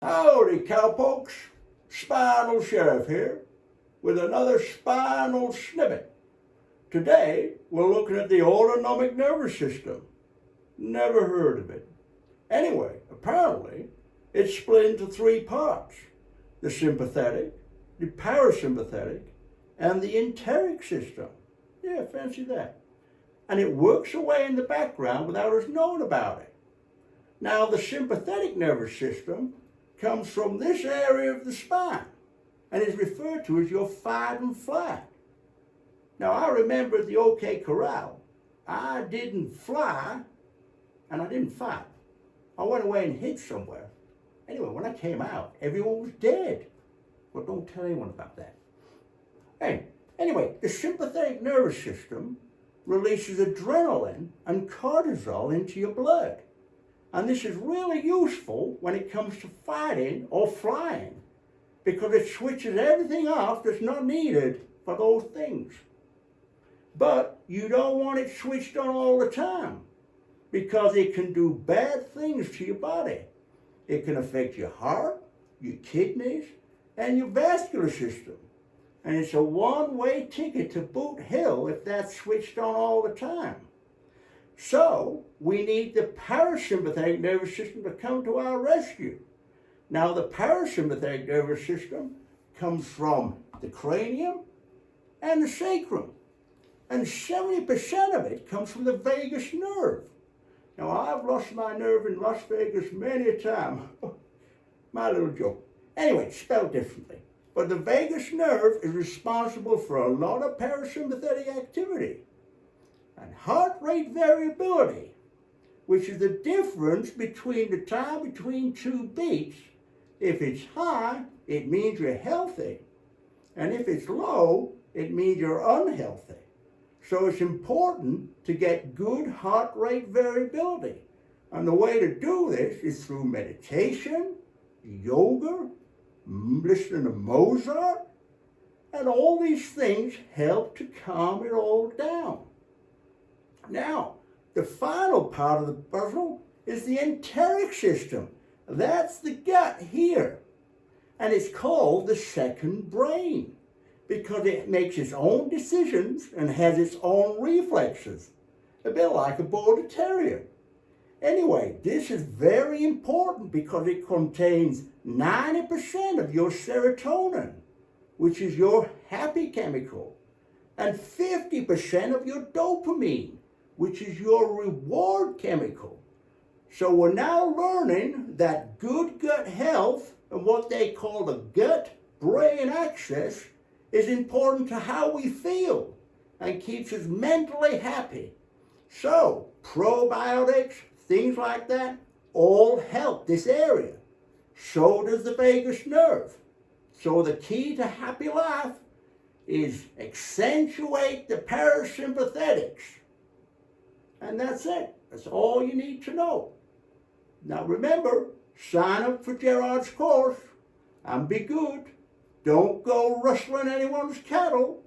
Howdy, cowpokes. Spinal Sheriff here with another spinal snippet. Today, we're looking at the autonomic nervous system. Never heard of it. Anyway, apparently, it's split into three parts: the sympathetic, the parasympathetic, and the enteric system. Yeah, fancy that. And it works away in the background without us knowing about it. Now, the sympathetic nervous system comes from this area of the spine and is referred to as your fight and flight. Now, I remember at the OK Corral, I didn't fly and I didn't fight. I went away and hid somewhere. Anyway, when I came out, everyone was dead. Well, don't tell anyone about that. Anyway, the sympathetic nervous system releases adrenaline and cortisol into your blood. And this is really useful when it comes to fighting or flying, because it switches everything off that's not needed for those things. But you don't want it switched on all the time, because it can do bad things to your body. It can affect your heart, your kidneys, and your vascular system. And it's a one-way ticket to boot hell if that's switched on all the time. So we need the parasympathetic nervous system to come to our rescue. Now, the parasympathetic nervous system comes from the cranium and the sacrum. And 70% of it comes from the vagus nerve. Now, I've lost my nerve in Las Vegas many a time. My little joke. Anyway, it's spelled differently. But the vagus nerve is responsible for a lot of parasympathetic activity. And heart rate variability, which is the difference between the time between two beats. If it's high, it means you're healthy. And if it's low, it means you're unhealthy. So it's important to get good heart rate variability. And the way to do this is through meditation, yoga, listening to Mozart, and all these things help to calm it all down. Now, the final part of the puzzle is the enteric system. That's the gut here. And it's called the second brain because it makes its own decisions and has its own reflexes, a bit like a border terrier. Anyway, this is very important because it contains 90% of your serotonin, which is your happy chemical, and 50% of your dopamine, which is your reward chemical. So we're now learning that good gut health and what they call the gut-brain axis is important to how we feel and keeps us mentally happy. So probiotics, things like that, all help this area. So does the vagus nerve. So the key to happy life is accentuate the parasympathetics. And that's it. That's all you need to know. Now remember, sign up for Gerard's course and be good. Don't go rustling anyone's cattle.